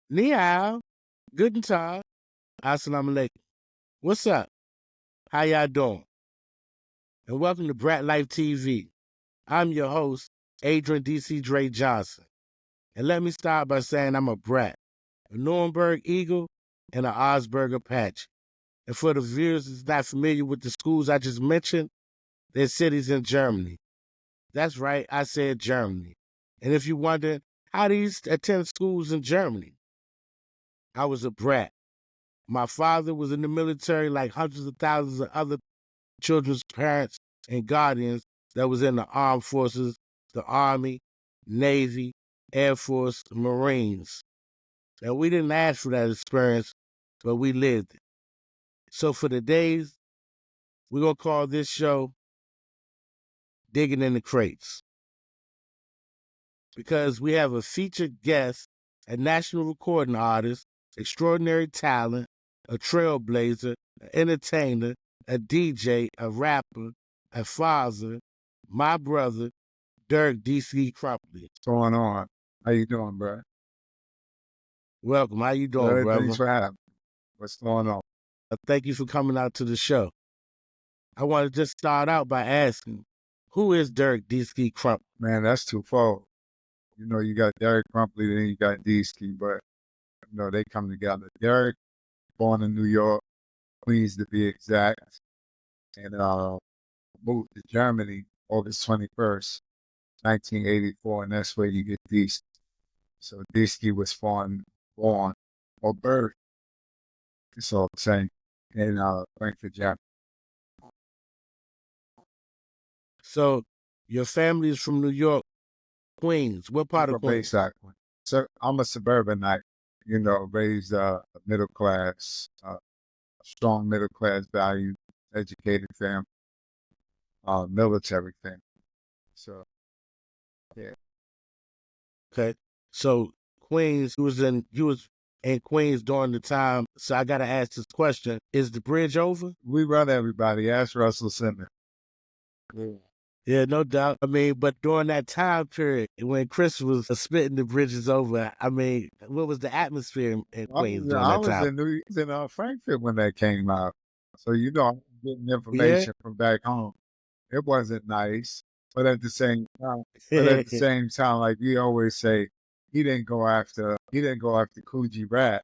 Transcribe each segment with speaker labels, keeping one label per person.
Speaker 1: Ni hao, guten tag, assalamu alaikum. What's up? How y'all doing? And welcome to BRAT Life TV. I'm your host, Adrian D.C. Dre Johnson. And let me start by saying I'm a brat, a Nuremberg Eagle, and an Augsburg Apache. And for the viewers that's not familiar with the schools I just mentioned, they're cities in Germany. That's right, I said Germany. And if you wonder, how do you attend schools in Germany? I was a brat. My father was in the military like hundreds of thousands of other children's parents and guardians that was in the armed forces, the Army, Navy, Air Force, Marines. And we didn't ask for that experience, but we lived it. So for the days, we're going to call this show Digging in the Crates. Because we have a featured guest, a national recording artist, extraordinary talent, a trailblazer, an entertainer, a DJ, a rapper, a father, my brother, Derrick D.C. Crumpley.
Speaker 2: What's going on? How you doing, bro?
Speaker 1: Welcome. How you doing, brother?
Speaker 2: Thanks for having me. What's going on?
Speaker 1: Thank you for coming out to the show. I want to just start out by asking, who is Derrick D.C. Crumpley?
Speaker 2: Man, that's twofold. You know, you got Derrick Crumpley, then you got D-Ski, but, you know, they come together. Derrick, born in New York, Queens to be exact, and moved to Germany August 21st, 1984, and that's where you get D-Ski. So D-Ski was born or birthed, it's all the same, in Frankfurt, Germany.
Speaker 1: So your family is from New York, Queens. What part of Queens?
Speaker 2: Bayside. So I'm a suburbanite, you know, raised middle class, strong middle class value, educated family, military family. So, yeah.
Speaker 1: Okay. So Queens, you was in Queens during the time. So I gotta ask this question: is the bridge over?
Speaker 2: We run everybody. Ask Russell Simmons.
Speaker 1: Yeah, no doubt. I mean, but during that time period when Chris was spitting the bridges over, I mean, what was the atmosphere in Queens during that time?
Speaker 2: I was in Frankfurt when that came out. So, you know, I'm getting information from back home. It wasn't nice, but at the same time, like we always say, he didn't go after Coogee Rat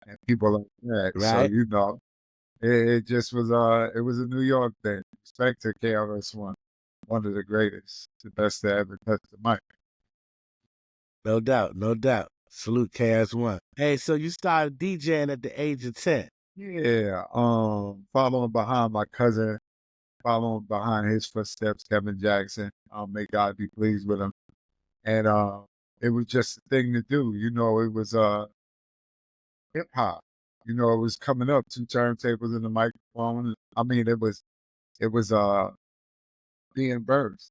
Speaker 2: and people like that.
Speaker 1: Right.
Speaker 2: So, you know, it just was it was a New York thing. Respect to KRS-One, one of the greatest, the best to ever touch the mic.
Speaker 1: No doubt, no doubt. Salute KRS-One. Hey, so you started DJing at the age of 10.
Speaker 2: Yeah, following behind my cousin, following behind his footsteps, Kevin Jackson. May God be pleased with him. And it was just a thing to do. You know, it was hip hop. You know, it was coming up, 2 turntables in the microphone. I mean, it was being birthed.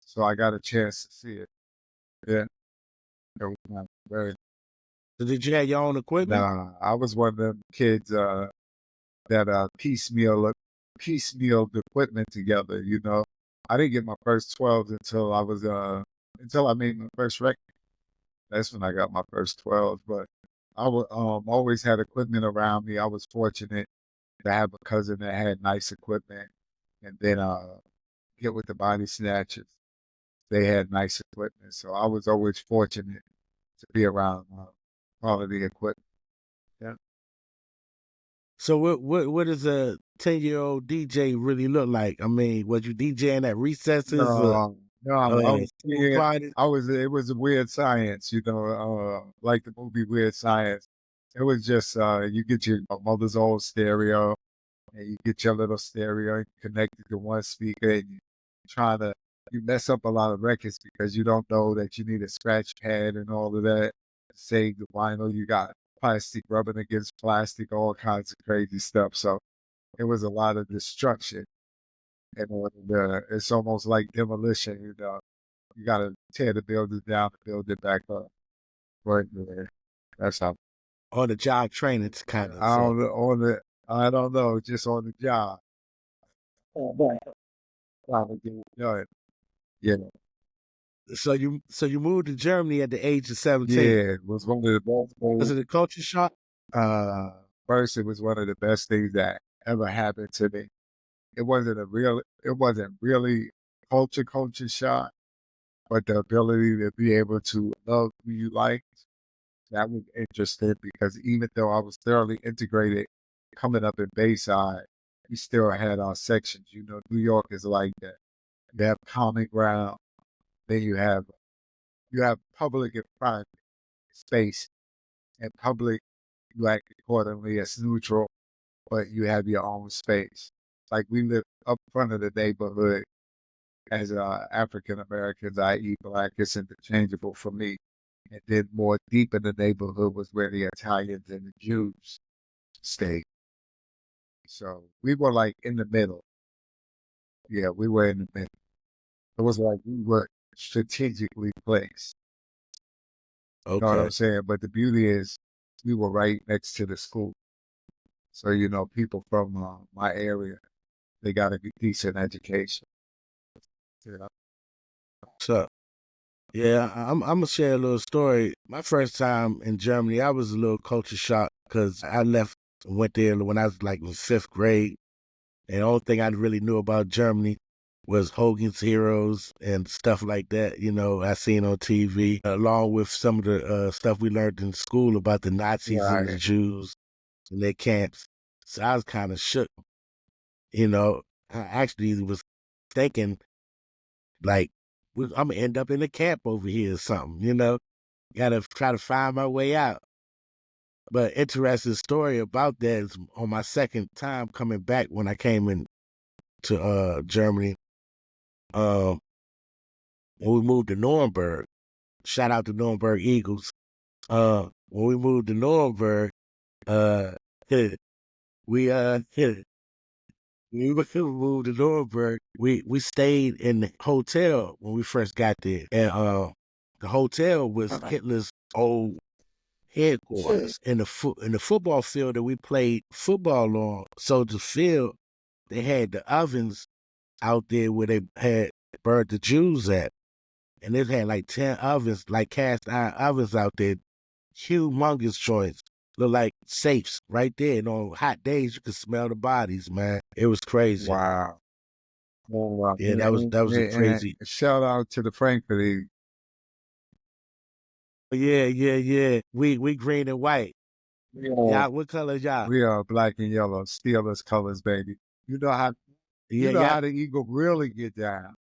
Speaker 2: So I got a chance to see it. Yeah. It was not very.
Speaker 1: So did you have your own equipment?
Speaker 2: Nah, I was one of them kids that piecemealed equipment together, you know. I didn't get my first 12s until I made my first record. That's when I got my first 12s, but I always had equipment around me. I was fortunate to have a cousin that had nice equipment, and then get with the Body Snatchers. They had nice equipment, so I was always fortunate to be around quality equipment. Yeah.
Speaker 1: So what does a 10-year-old DJ really look like? I mean, was you DJing at recesses?
Speaker 2: No, it was a weird science, you know, like the movie Weird Science. It was just, you get your mother's old stereo, and you get your little stereo connected to one speaker, and you mess up a lot of records because you don't know that you need a scratch pad and all of that. Save the vinyl, you got plastic rubbing against plastic, all kinds of crazy stuff. So it was a lot of destruction. And it's almost like demolition, you know. You got to tear the building down to build it back up. But that's how.
Speaker 1: On the job training, it's kind of.
Speaker 2: I don't know, just on the job. Yeah.
Speaker 1: So you moved to Germany at the age of 17.
Speaker 2: Yeah, it was one of the best
Speaker 1: Was
Speaker 2: things.
Speaker 1: it a culture shock?
Speaker 2: First, it was one of the best things that ever happened to me. It wasn't really culture shock, but the ability to be able to love who you like, that was interesting because even though I was thoroughly integrated coming up in Bayside, we still had our sections. You know, New York is like that. You have common ground, then you have public and private space, and public you act accordingly as neutral, but you have your own space. Like we live up front of the neighborhood as African Americans, i.e. Black, it's interchangeable for me. And then more deep in the neighborhood was where the Italians and the Jews stayed. So we were like in the middle. Yeah, we were in the middle. It was like we were strategically placed. You know what
Speaker 1: Okay.
Speaker 2: I'm saying? But the beauty is we were right next to the school. So, you know, people from my area, they got a decent education. Yeah.
Speaker 1: So yeah, I'm gonna share a little story. My first time in Germany, I was a little culture shocked because I went there when I was like in 5th grade. And the only thing I really knew about Germany was Hogan's Heroes and stuff like that, I seen on TV, along with some of the stuff we learned in school about the Nazis and the
Speaker 2: Right.
Speaker 1: Jews and their camps. So I was kind of shook, you know. I actually was thinking, like, I'm going to end up in a camp over here or something, Got to try to find my way out. But interesting story about that is on my second time coming back when I came into Germany. When we moved to Nuremberg, shout out to Nuremberg Eagles. When we moved to Nuremberg, uh, we we moved to Nuremberg. We stayed in the hotel when we first got there, and the hotel was Hitler's old headquarters. In the football field that we played football on, Soldier Field, they had the ovens out there where they had burned the Jews at. And it had like 10 ovens, like cast iron ovens out there, humongous joints. Look like safes right there. And on hot days, you could smell the bodies, man. It was crazy.
Speaker 2: Wow. Oh, wow.
Speaker 1: Yeah, that was a
Speaker 2: And
Speaker 1: crazy.
Speaker 2: shout out to the Frankfurt Eagles.
Speaker 1: Yeah. We green and white.
Speaker 2: Yeah.
Speaker 1: Y'all, what color y'all?
Speaker 2: We are black and yellow, Steelers colors, baby. You know how
Speaker 1: Yeah, y'all.
Speaker 2: the Eagle really get down.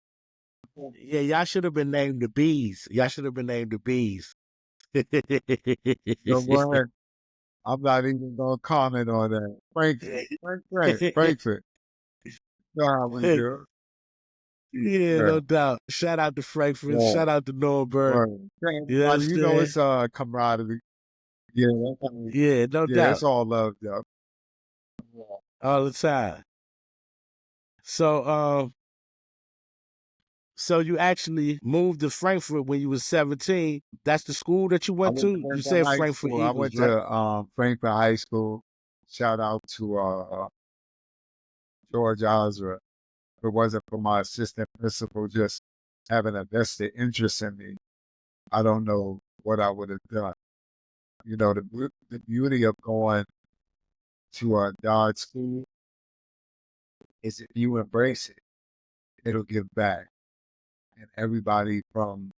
Speaker 1: Yeah, y'all should have been named the Bees. Y'all should have been named the Bees.
Speaker 2: So go ahead. I'm not even gonna comment on that. Frankfurt. You know how we do.
Speaker 1: Yeah,
Speaker 2: Yeah.
Speaker 1: no doubt. Shout out to Frankfurt.
Speaker 2: Yeah.
Speaker 1: Shout out to Nuremberg.
Speaker 2: Right.
Speaker 1: You
Speaker 2: You know
Speaker 1: understand?
Speaker 2: it's camaraderie. Yeah,
Speaker 1: Yeah, no
Speaker 2: yeah,
Speaker 1: doubt.
Speaker 2: it's all love, though.
Speaker 1: All the time. So, so you actually moved to Frankfurt when you was 17. That's the school that you
Speaker 2: I
Speaker 1: went
Speaker 2: went
Speaker 1: to?
Speaker 2: to
Speaker 1: You
Speaker 2: Frankfurt
Speaker 1: said
Speaker 2: High
Speaker 1: Frankfurt
Speaker 2: School. I
Speaker 1: Eagles,
Speaker 2: went
Speaker 1: right?
Speaker 2: to Frankfurt High School. Shout out to George Osra. If it wasn't for my assistant principal just having a vested interest in me, I don't know what I would have done. You know, the beauty of going to a Dodge school is if you embrace it, it'll give back. And everybody from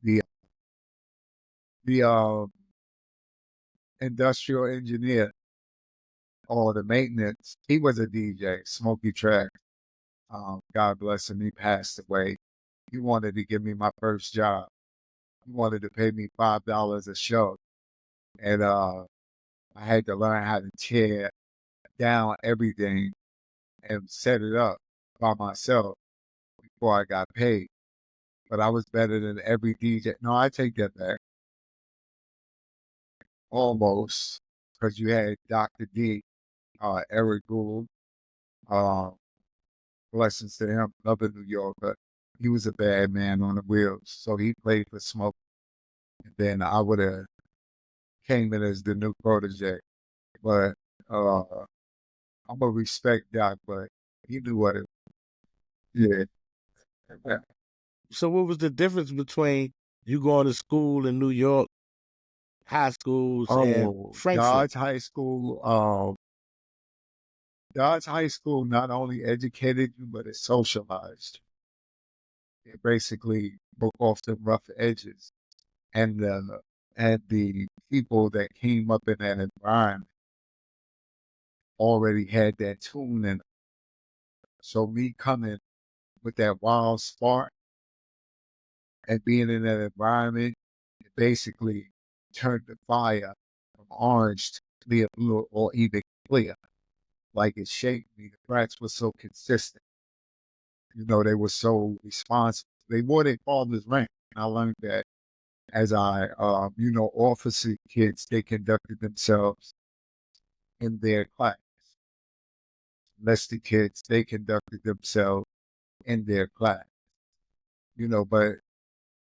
Speaker 2: the the industrial engineer or the maintenance, he was a DJ, Smokey Track. God bless him, he passed away. He wanted to give me my first job. He wanted to pay me $5 a show. And I had to learn how to tear down everything and set it up by myself before I got paid. But I was better than every DJ. No, I take that back. Almost. Because you had Dr. D, Eric Gould, uh, blessings to him, up in New York, but he was a bad man on the wheels. So he played for Smoke. And then I would have came in as the new protege. But uh, I'm going to respect Doc, but he knew what it. Yeah.
Speaker 1: So what was the difference between you going to school in New York, high schools, and
Speaker 2: Oh,
Speaker 1: Frankfurt?
Speaker 2: Dodge High School not only educated you, but it socialized you. It basically broke off the rough edges, and the people that came up in that environment already had that tune in 'em. So me coming with that wild spark and being in that environment, it basically turned the fire from orange to clear blue or even clear. Like it shaped me. The brats were so consistent. They were so responsive. They wore their father's rank. I learned that as officer kids, they conducted themselves in their class. Enlisted kids, they conducted themselves in their class. But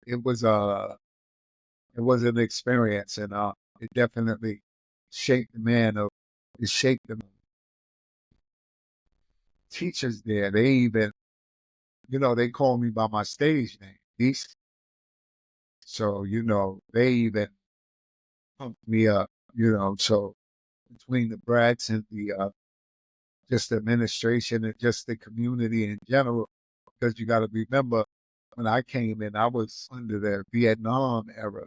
Speaker 2: it was it was an experience, and it definitely shaped the man of it shaped the teachers there. They even, they called me by my stage name, Beast. So, they even pumped me up, so between the brats and the just the administration and just the community in general, because you got to remember when I came in, I was under the Vietnam era.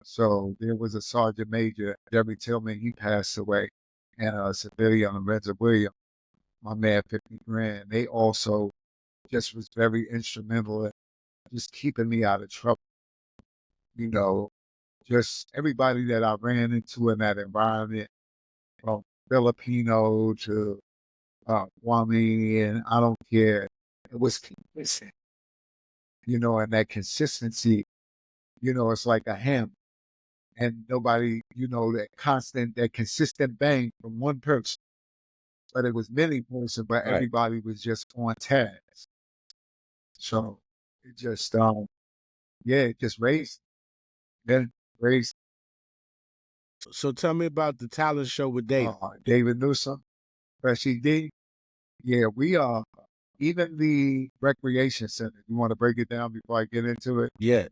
Speaker 2: So there was a sergeant major, Derrick Tillman, he passed away, and a civilian, Renzo William, my man, 50 grand. They also just was very instrumental in just keeping me out of trouble. Just everybody that I ran into in that environment, from Filipino to Kwame, and I don't care. It was consistent, and that consistency, it's like a hammer. And nobody, that consistent bang from one person. But it was many person, but
Speaker 1: Right.
Speaker 2: everybody was just on task. So it just, it just raised, then raised.
Speaker 1: So tell me about the talent show with David.
Speaker 2: David Newsom, Freshie D. Yeah, we are, even the recreation center. You want to break it down before I get into it?
Speaker 1: Yeah.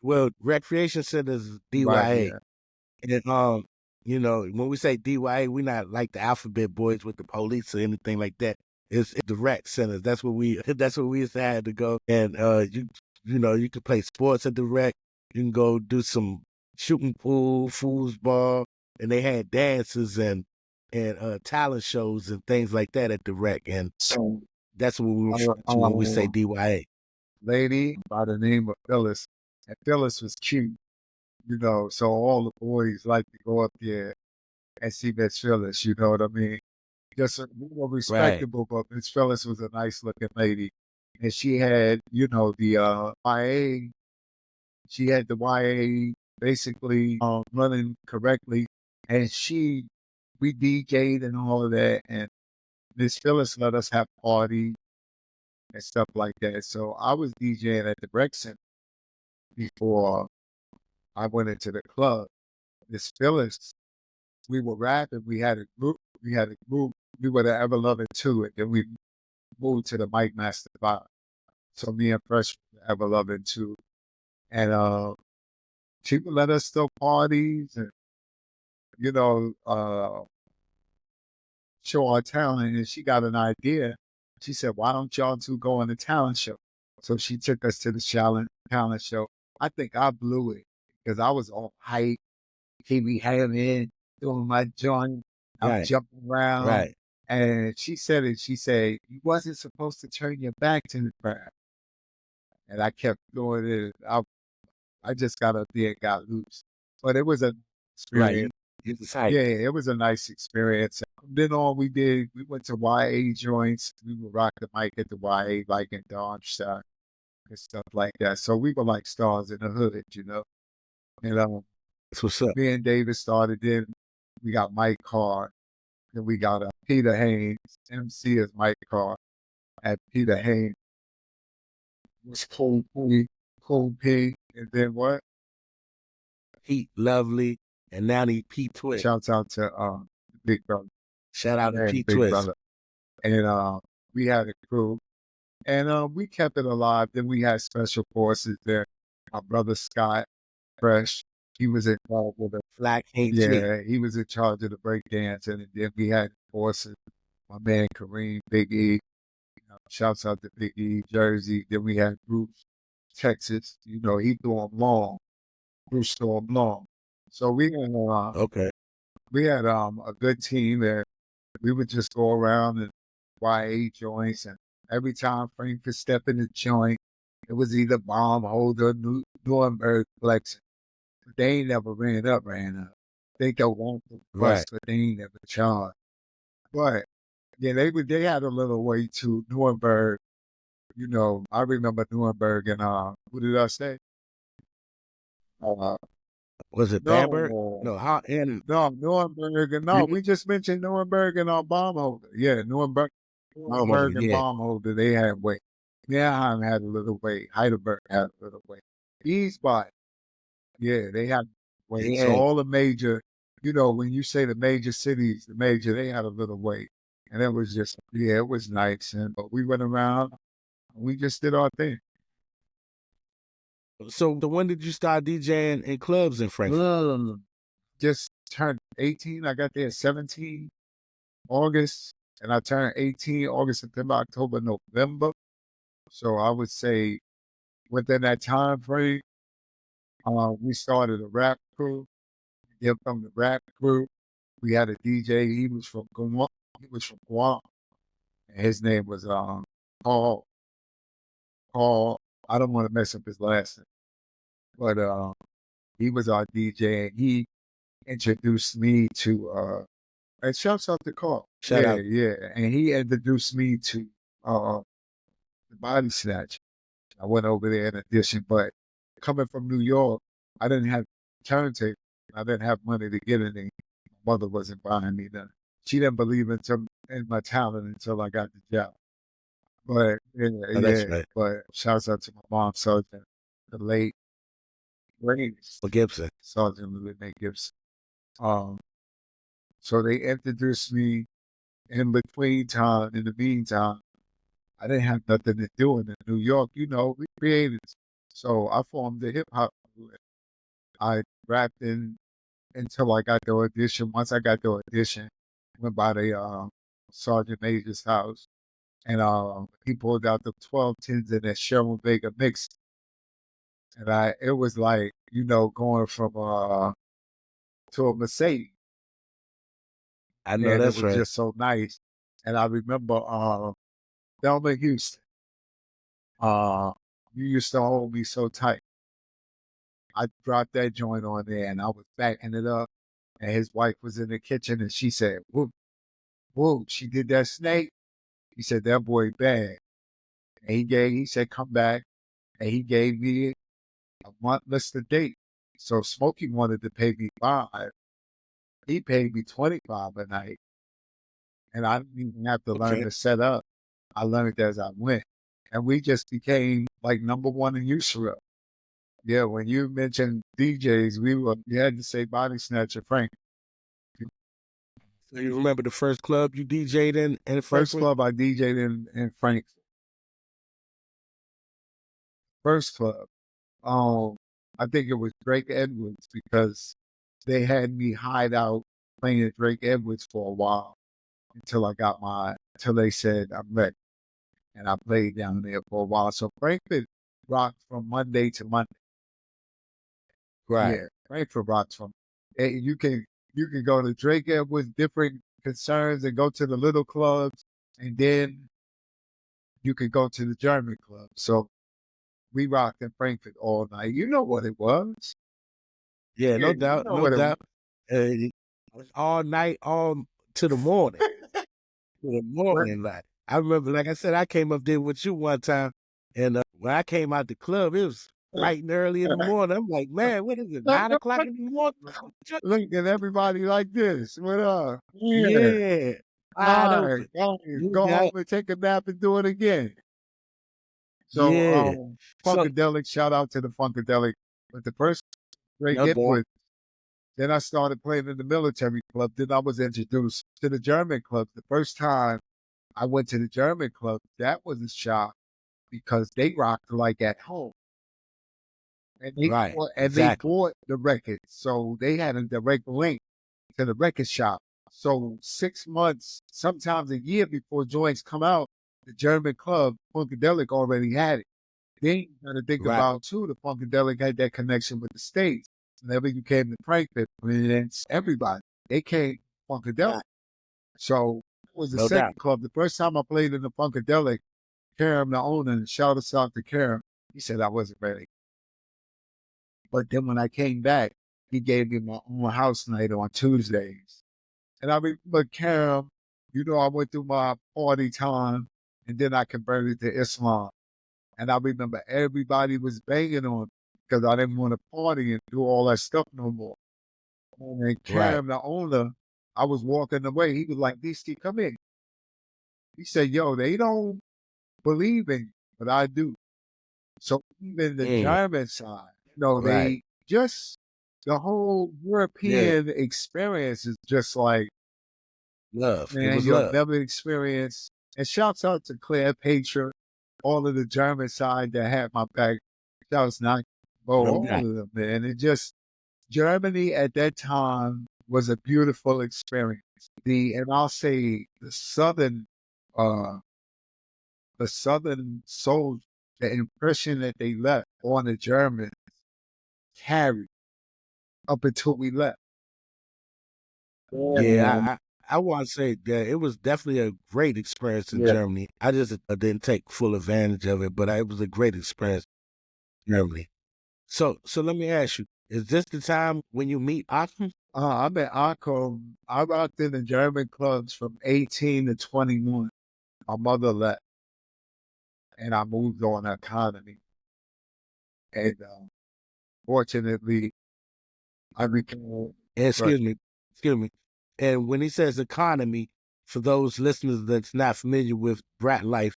Speaker 1: Well, recreation centers is
Speaker 2: Right,
Speaker 1: DYA.
Speaker 2: yeah.
Speaker 1: And when we say DYA, we're not like the alphabet boys with the police or anything like that. It's the rec centers. That's what we used to have to go. And you could play sports at the rec. You can go do some shooting pool, foosball, and they had dances and talent shows and things like that at the rec. And
Speaker 2: So
Speaker 1: that's what when we say DYA.
Speaker 2: lady by the name of Phyllis, and Phyllis was cute, so all the boys like to go up there and see Miss Phyllis, you know what I mean? Just more
Speaker 1: Right.
Speaker 2: respectable, but Miss Phyllis was a nice looking lady. And she had, the YA, she had the YA basically running correctly. And we DJ'd and all of that. And Miss Phyllis let us have parties and stuff like that. So I was DJing at the rec center before I went into the club. Miss Phyllis, we were rapping. We had a group. We were the Ever Loving 2, and then we moved to the Mike Master 5. So me and Fresh were the Ever Loving 2. And she would let us throw parties and, show our talent. And she got an idea. She said, why don't y'all two go on the talent show? So she took us to the talent show. I think I blew it because I was all hype, keep me having, doing my joint. I'm
Speaker 1: Right.
Speaker 2: jumping around.
Speaker 1: Right.
Speaker 2: And she said, you wasn't supposed to turn your back to the crowd. And I kept doing it. I just got up there and got loose. But it was an experience.
Speaker 1: Right.
Speaker 2: Yeah, it was a nice experience. Then all we went to YA joints. We would rock the mic at the YA, like in Darmstadt and stuff like that. So we were like stars in the hood, And
Speaker 1: That's what's up.
Speaker 2: me and David started. Then we got Mike Carr. Then we got Peter Haynes. MC is Mike Carr. At Peter Haynes was Cool P. And then what?
Speaker 1: Pete Lovely, and now he Pete Twist.
Speaker 2: Shouts out to Big Brother.
Speaker 1: Shout out to Pete
Speaker 2: Big
Speaker 1: Twist.
Speaker 2: Brother. And we had a crew. And we kept it alive. Then we had special forces there. My brother Scott Fresh, he was in charge of the
Speaker 1: Flag King Chief.
Speaker 2: he was in charge of the break dancing. And then we had forces, my man Kareem, Big E. Shouts out to Big E, Jersey. Then we had Bruce, Texas. You know, he threw them long. Bruce threw them long. So
Speaker 1: Okay.
Speaker 2: we had a good team that we would just go around and YA joints, and every time Frank could step in the joint, it was either bomb holder, Nuremberg flexing. But they ain't never ran up. They go one for
Speaker 1: Right.
Speaker 2: but they ain't never charged. But yeah, they had a little way to Nuremberg. You know, I remember Nuremberg and who did I say?
Speaker 1: Was it Bamberg?
Speaker 2: No,
Speaker 1: No, how and
Speaker 2: no, Nuremberg and no, we just mentioned Nuremberg and Baumholder. Yeah, Nuremberg and
Speaker 1: yeah.
Speaker 2: Baumholder, they had weight. Meerheim had a little weight. Heidelberg had a little weight. Eastbot, yeah, they had weight. So
Speaker 1: Yeah.
Speaker 2: all the major, you know, when you say the major cities, they had a little weight. And it was just, yeah, it was nice. But we went around, we just did our thing.
Speaker 1: So when did you start DJing in clubs in Frankfurt?
Speaker 2: Just turned 18. I got there at 17 August, and I turned 18 August, September, October, November. So I would say within that time frame, we started a rap crew. Then from the rap crew, we had a DJ. He was from Guam. And his name was Paul. Paul. I don't want to mess up his last name, but he was our DJ, and he introduced me to and shouts out to Carl.
Speaker 1: Shout out.
Speaker 2: Yeah. And he introduced me to the Body Snatch. I went over there in addition, but coming from New York, I didn't have turntable. I didn't have money to get anything. My mother wasn't buying me none. She didn't believe in my talent until I got the job. But
Speaker 1: Oh, that's right.
Speaker 2: but shouts out to my mom, Sergeant, the late Raines
Speaker 1: Gibson.
Speaker 2: Sergeant Lynette Gibson. So they introduced me in the meantime, I didn't have nothing to do in New York. You know, we created. So I formed the hip hop. I rapped in until I got the audition. Once I got the audition, went by the Sergeant Major's house, and he pulled out the 12 tins in that Cheryl Vega mix. And it was like, you know, going from to a Mercedes.
Speaker 1: I know
Speaker 2: And
Speaker 1: that's
Speaker 2: it was
Speaker 1: right.
Speaker 2: just so nice. And I remember Thelma Houston. You used to hold me so tight. I dropped that joint on there and I was backing it up. And his wife was in the kitchen and she said, whoop, whoop, she did that snake. He said, that boy bad. And he said, come back. And he gave me a month list of date. So Smokey wanted to pay me $5. He paid me $25 a night. And I didn't even have to learn to set up. I learned as I went. And we just became like #1 in Usera. Yeah, when you mentioned DJs, you had to say Body Snatcher Frank.
Speaker 1: So you remember the first club you DJ'd in
Speaker 2: First
Speaker 1: Frankfurt?
Speaker 2: club I DJ'd in Frankfurt. First club. I think it was Drake Edwards because they had me hide out playing at Drake Edwards for a while until they said I'm ready. And I played down there for a while. So Frankfurt rocked from Monday to Monday.
Speaker 1: Right.
Speaker 2: Yeah, Frankfurt rocks from. You can go to Drake Edwards, different concerns, and go to the little clubs, and then you can go to the German club. So we rocked in Frankfurt all night. You know what it was?
Speaker 1: Yeah, no doubt,
Speaker 2: You know
Speaker 1: no
Speaker 2: what
Speaker 1: doubt. All night, all to the morning. To the morning, like I remember, like I said, I came up there with you one time, and when I came out the club, it was bright and early in the morning. I'm like, man, what is it, 9 o'clock in the morning?
Speaker 2: Look at everybody like this. What up?
Speaker 1: Yeah, wide open.
Speaker 2: Go home and take a nap and do it again. So,
Speaker 1: Yeah.
Speaker 2: Funkadelic, shout out to the Funkadelic. But the first Drake Edwards, then I started playing in the military club. Then I was introduced to the German club. The first time I went to the German club, that was a shock because they rocked like at home. And
Speaker 1: Right.
Speaker 2: they
Speaker 1: Exactly.
Speaker 2: bought the records. So they had a direct link to the record shop. So 6 months, sometimes a year before joints come out, the German club, Funkadelic, already had it. Then you gotta think
Speaker 1: Right.
Speaker 2: about too, the Funkadelic had that connection with the States. Whenever you came to Frankfurt, I mean, it's everybody. They came Funkadelic.
Speaker 1: Right.
Speaker 2: So it was the
Speaker 1: No doubt.
Speaker 2: second club. The first time I played in the Funkadelic, Karam, the owner, and shout us out to Karam, he said I wasn't ready. But then when I came back, he gave me my own house night on Tuesdays. And I remember Karam, I went through my party time and then I converted to Islam. And I remember everybody was banging on me because I didn't want to party and do all that stuff no more. And then
Speaker 1: Right.
Speaker 2: Karam, the owner, I was walking away. He was like, DC, come in. He said, yo, they don't believe in you, but I do. So even the
Speaker 1: Mm.
Speaker 2: German side,
Speaker 1: Right.
Speaker 2: they just, the whole
Speaker 1: Yeah.
Speaker 2: European experience is just like,
Speaker 1: Love. It
Speaker 2: man,
Speaker 1: was
Speaker 2: you'll
Speaker 1: love.
Speaker 2: never experience. And shouts out to Claire Patriot, all of the German side that had my back. Shouts not,
Speaker 1: No
Speaker 2: all
Speaker 1: doubt.
Speaker 2: of them, man. It just, Germany at that time was a beautiful experience. And I'll say uh, the Southern soldiers, the impression that they left on the Germans carried up until we left.
Speaker 1: Yeah, I want to say that it was definitely a great experience in
Speaker 2: Yeah.
Speaker 1: Germany. I just didn't take full advantage of it, but it was a great experience in Germany. So let me ask you: is this the time when you meet Akim?
Speaker 2: I'm at Aachen. I rocked in the German clubs from 18 to 21. My mother left, and I moved on economy. And fortunately, I became.
Speaker 1: And
Speaker 2: Right.
Speaker 1: excuse me. And when he says economy, for those listeners that's not familiar with Brat Life,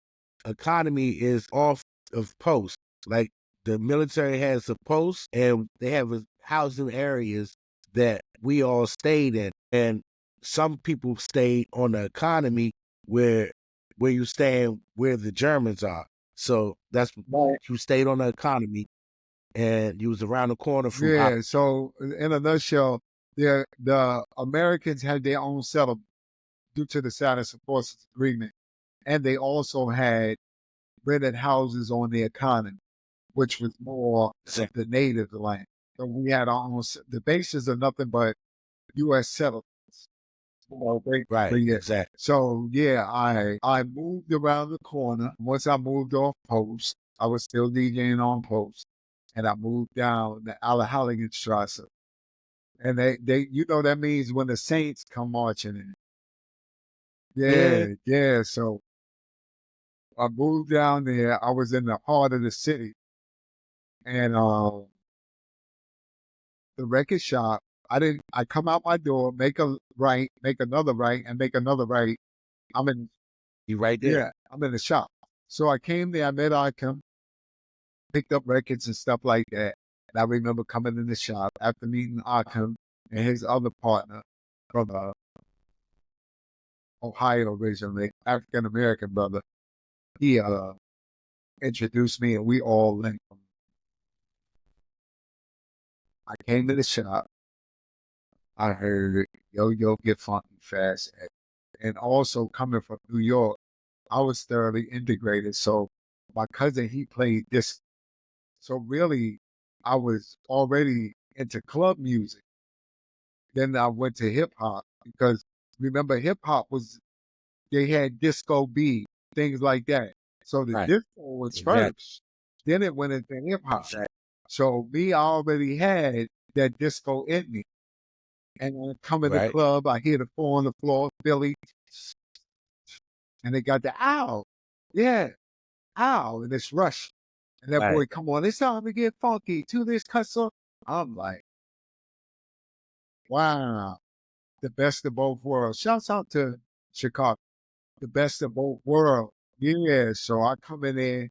Speaker 1: economy is off of post. Like the military has a post, and they have housing areas that we all stayed in, and some people stayed on the economy where you stand where the Germans are. So that's
Speaker 2: Right.
Speaker 1: you stayed on the economy, and you was around the corner from.
Speaker 2: Yeah. So in a nutshell, the Americans had their own settlement due to the Silence of Forces Agreement, and they also had rented houses on the economy, which was more of the native land. So we had our own. The bases are nothing but U.S. settlements.
Speaker 1: Right,
Speaker 2: Yeah.
Speaker 1: exactly.
Speaker 2: So yeah, I moved around the corner. Once I moved off post, I was still DJing on post, and I moved down the Allerheiligenstrasse. And they that means when the Saints come marching in.
Speaker 1: Yeah,
Speaker 2: Yeah, yeah. So I moved down there. I was in the heart of the city, and the record shop. I come out my door, make a right, make another right, and make another right. I'm in.
Speaker 1: you right there.
Speaker 2: Yeah, I'm in the shop. So I came there. I met Icon, picked up records and stuff like that. And I remember coming in the shop after meeting Icon and his other partner from Ohio originally, African American brother. He introduced me, and we all linked. I came to the shop. I heard Yo get funky fast, and also coming from New York, I was thoroughly integrated. So my cousin, he played this. So really, I was already into club music. Then I went to hip hop because remember hip hop they had disco beat, things like that. So the
Speaker 1: Right,
Speaker 2: disco was
Speaker 1: exactly,
Speaker 2: first. Then it went into hip hop.
Speaker 1: exactly.
Speaker 2: So me, I already had that disco in me. And when I come in the
Speaker 1: Right,
Speaker 2: club, I hear the four on the floor, Philly, and they got the ow. Yeah, ow. And it's Rush. And that
Speaker 1: right,
Speaker 2: boy, come on, it's time to get funky to this cuss. I'm like, wow, the best of both worlds. Shouts out to Chicago, the best of both worlds. Yeah, so I come in there,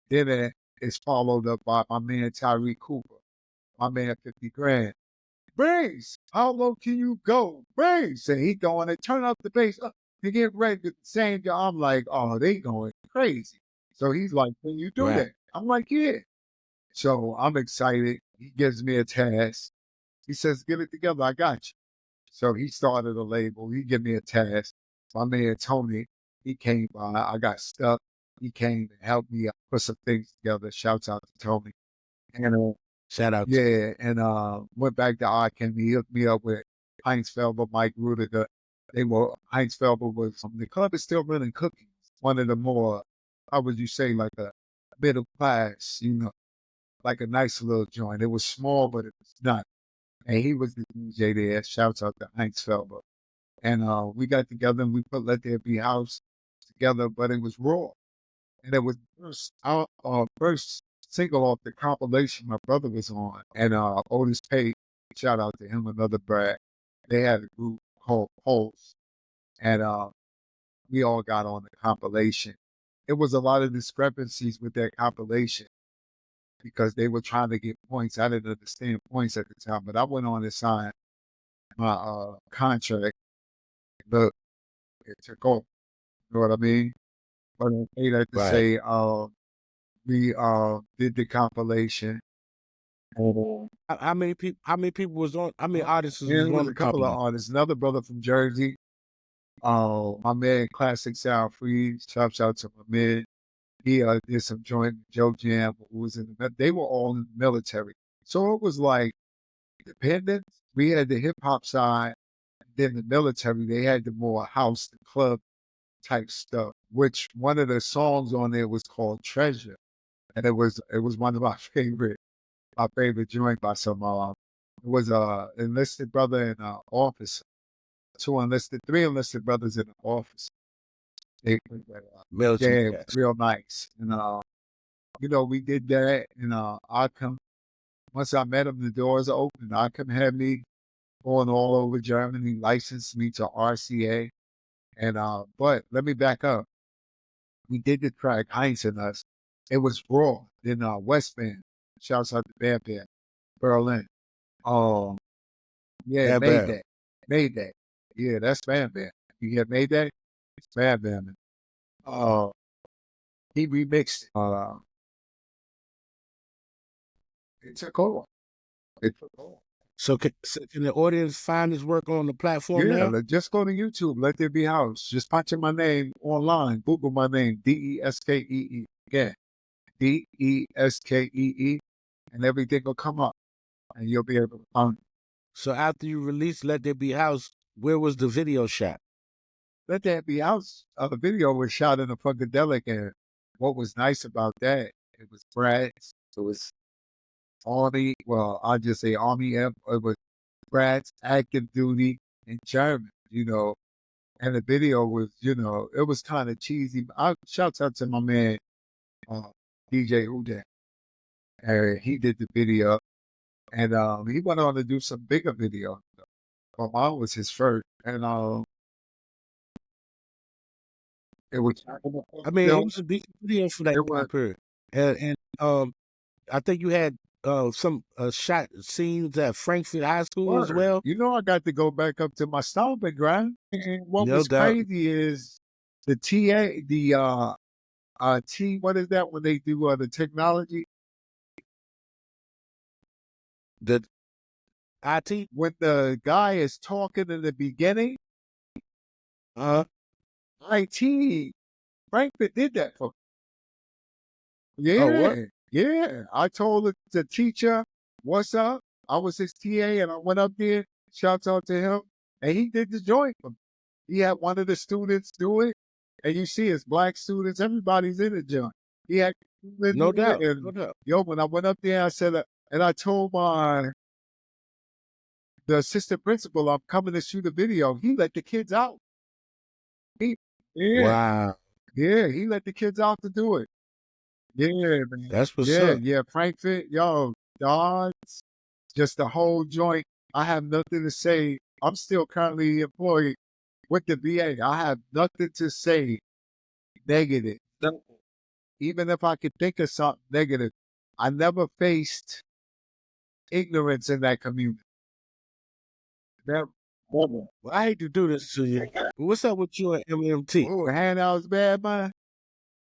Speaker 2: then it's followed up by my man Tyree Cooper, my man 50 grand. Bass, how low can you go? Bass, and he going to turn up the bass up to get ready to the same. I'm like, oh, they going crazy. So he's like, "Can you do
Speaker 1: Right.
Speaker 2: that?" I'm like, "Yeah." So I'm excited. He gives me a task. He says, "Get it together. I got you." So he started a label. He gave me a task. My man Tony, he came by. I got stuck. He came and helped me put some things together. Shouts out to Tony. And
Speaker 1: Shout out to
Speaker 2: yeah, and went back to Arkham. He hooked me up with Heinz Felber, Mike Rudiger. Heinz Felber was the club is still running cookies. One of the more, how would you say, like a middle class, like a nice little joint. It was small, but it was not. And he was the DJ there. Shouts out to Heinz Felber. And we got together and we put Let There Be House together, but it was raw. And it was our first single off the compilation my brother was on. And Otis Pate, shout out to him, another Brad. They had a group called Pulse. And we all got on the compilation. It was a lot of discrepancies with that compilation because they were trying to get points. I didn't understand points at the time, but I went on and signed my contract. Look, it took off. You know what I mean? But I say that to
Speaker 1: right.
Speaker 2: say we did the compilation.
Speaker 1: How many people? How many people was on? How many artists was
Speaker 2: And it
Speaker 1: on
Speaker 2: was
Speaker 1: the
Speaker 2: a couple of
Speaker 1: company?
Speaker 2: artists. Another brother from Jersey, my man Classic Sound Free. Shouts out to my man. He did some joint with Joe Jam, who was in they were all in the military. So it was like independent. We had the hip hop side, then the military, they had the more house, the club type stuff, which one of the songs on there was called Treasure. And it was one of my favorite joint by some it was a enlisted brother in office, three enlisted brothers in the office. They
Speaker 1: Military.
Speaker 2: yeah, it was
Speaker 1: Yes.
Speaker 2: real nice. And we did that and I come once I met him, the doors opened. I come had me going all over Germany, licensed me to RCA. And but let me back up. We did the track Heinz and Us. It was raw in West Bend. Shouts out to Bam Bam, Berlin. Um yeah,
Speaker 1: Bam Bam.
Speaker 2: Mayday. Mayday. Yeah, that's Bam Bam. You hear Mayday? It's Bam Bam. Uh he remixed it took over. It took over.
Speaker 1: So can the audience find his work on the platform
Speaker 2: Yeah,
Speaker 1: now?
Speaker 2: just go to YouTube, Let There Be House. Just punch in my name online. Google my name, Deskee. Yeah, Deskee, and everything will come up, and you'll be able to find it.
Speaker 1: So after you released Let There Be House, where was the video shot?
Speaker 2: Let There Be House. The video was shot in a Funkadelic, and what was nice about that, it was Brad's. It was Army. Well, I'll just say Army. It was Brad's active duty in German. And the video was, it was kind of cheesy. Shouts out to my man, DJ Uday. He did the video, and he went on to do some bigger video. But mine was his first, and it was.
Speaker 1: I mean, it
Speaker 2: Still,
Speaker 1: was a big video for that
Speaker 2: it
Speaker 1: time
Speaker 2: was.
Speaker 1: period. And I think you had some shot scenes at Frankfurt High School as
Speaker 2: Word.
Speaker 1: well.
Speaker 2: I got to go back up to my stomping ground. And what
Speaker 1: No
Speaker 2: was
Speaker 1: doubt.
Speaker 2: crazy is the TA, the what is that when they do the technology?
Speaker 1: The IT.
Speaker 2: When the guy is talking in the beginning,
Speaker 1: Uh
Speaker 2: IT, Frankfurt did that for me.
Speaker 1: oh, what?
Speaker 2: Yeah, yeah. I told the teacher, what's up? I was his TA and I went up there, shouts out to him, and he did the joint for me. He had one of the students do it, and you see it's black students, everybody's in the joint. He had students
Speaker 1: No
Speaker 2: in
Speaker 1: doubt.
Speaker 2: there,
Speaker 1: No
Speaker 2: and
Speaker 1: doubt.
Speaker 2: when I went up there, I said, and I told the assistant principal, I'm coming to shoot a video. He let the kids out. He, yeah,
Speaker 1: Wow.
Speaker 2: yeah, he let the kids out to do it. Yeah, man.
Speaker 1: That's what's
Speaker 2: Yeah,
Speaker 1: up.
Speaker 2: yeah. Frankfurt, yo, dogs, just the whole joint. I have nothing to say. I'm still currently employed with the VA. I have nothing to say negative. No. Even if I could think of something negative, I never faced ignorance in that community. Never.
Speaker 1: Well, I hate to do this to you. But what's up with you and MMT?
Speaker 2: Oh, handouts bad, man.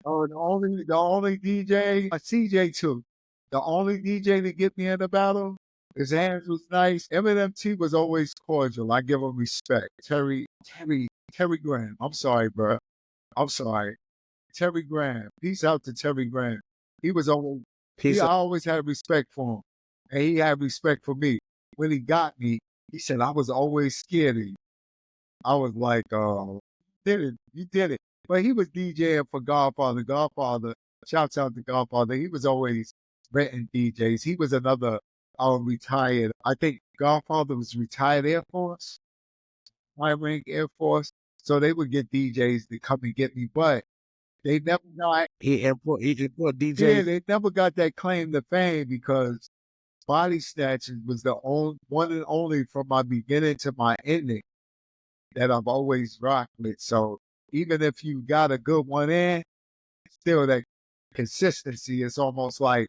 Speaker 2: Oh, the only DJ, CJ too. The only DJ to get me in the battle, his hands was nice. M&MT was always cordial. I give him respect. Terry Graham. I'm sorry, bro. I'm sorry. Terry Graham. Peace out to Terry Graham. He was always,
Speaker 1: Peace
Speaker 2: I
Speaker 1: out.
Speaker 2: always had respect for him. And he had respect for me. When he got me, he said, I was always scared of you. I was like, you did it. But he was DJing for Godfather. Godfather, shouts out to Godfather. He was always renting DJs. He was another retired. I think Godfather was retired Air Force, high rank Air Force. So they would get DJs to come and get me. But they never got,
Speaker 1: He import
Speaker 2: yeah,
Speaker 1: DJs.
Speaker 2: they never got that claim to fame because Body Snatching was the only one and only from my beginning to my ending that I've always rocked with. So even if you got a good one in, still that consistency is almost like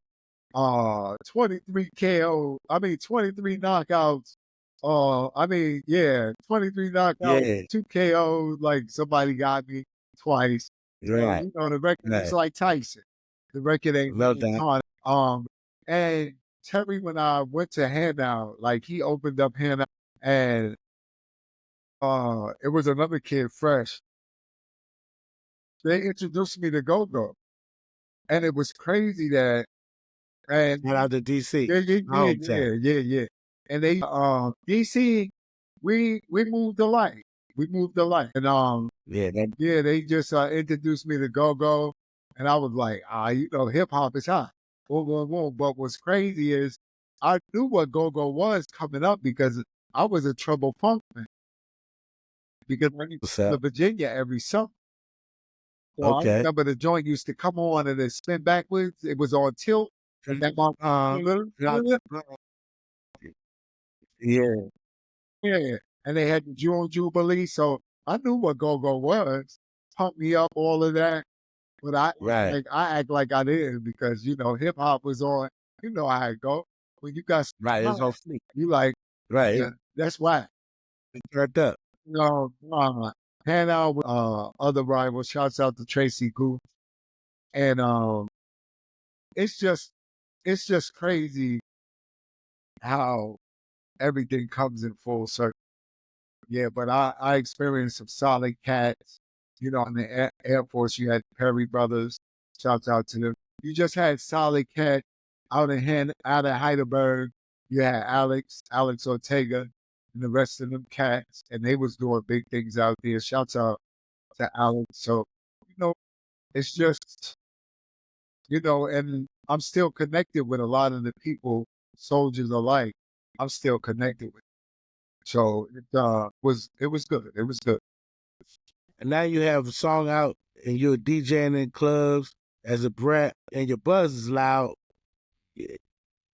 Speaker 2: 23 KO. I mean 23 knockouts. 23 knockouts,
Speaker 1: Yeah.
Speaker 2: 2 KO, like somebody got me twice. So,
Speaker 1: Right.
Speaker 2: the record is
Speaker 1: Right.
Speaker 2: like Tyson. The record ain't
Speaker 1: No doubt.
Speaker 2: ton. And Terry, when I went to Handout, like he opened up Handout and it was another kid, Fresh. They introduced me to Go-Go. And it was crazy that, and
Speaker 1: Shout out to DC. My hometown.
Speaker 2: yeah. And they, DC, we moved alike. We moved alike. And,
Speaker 1: Yeah. That,
Speaker 2: yeah, they just introduced me to Go-Go. And I was like, hip hop is hot. Boom, boom, boom. But what's crazy is I knew what Go-Go was coming up because I was a Trouble Funk man. Because I used
Speaker 1: what's
Speaker 2: to
Speaker 1: up?
Speaker 2: Virginia every summer. So I
Speaker 1: Okay.
Speaker 2: remember the joint used to come on and it spin backwards. It was on tilt. And that mom,
Speaker 1: Not- yeah.
Speaker 2: yeah. And they had the June Jubilee. So I knew what Go-Go was. Pump me up, all of that. But
Speaker 1: Right.
Speaker 2: I act like I didn't because, hip hop was on. You know how it go. When you got
Speaker 1: Right. It's on
Speaker 2: smart,
Speaker 1: fleek.
Speaker 2: you like,
Speaker 1: Right.
Speaker 2: yeah, that's why.
Speaker 1: It turned up.
Speaker 2: Hand out with other rivals. Shouts out to Tracy Goop. And it's just crazy how everything comes in full circle. Yeah, but I experienced some solid cats. In the Air Force, you had Perry Brothers. Shouts out to them. You just had solid cat out of Heidelberg. You had Alex Ortega, and the rest of them cats, and they was doing big things out there. Shouts out to Alex. So, you know, it's just, and I'm still connected with a lot of the people, soldiers alike. I'm still connected with. So it was good. It was good.
Speaker 1: And now you have a song out and you're DJing in clubs as a brat and your buzz is loud.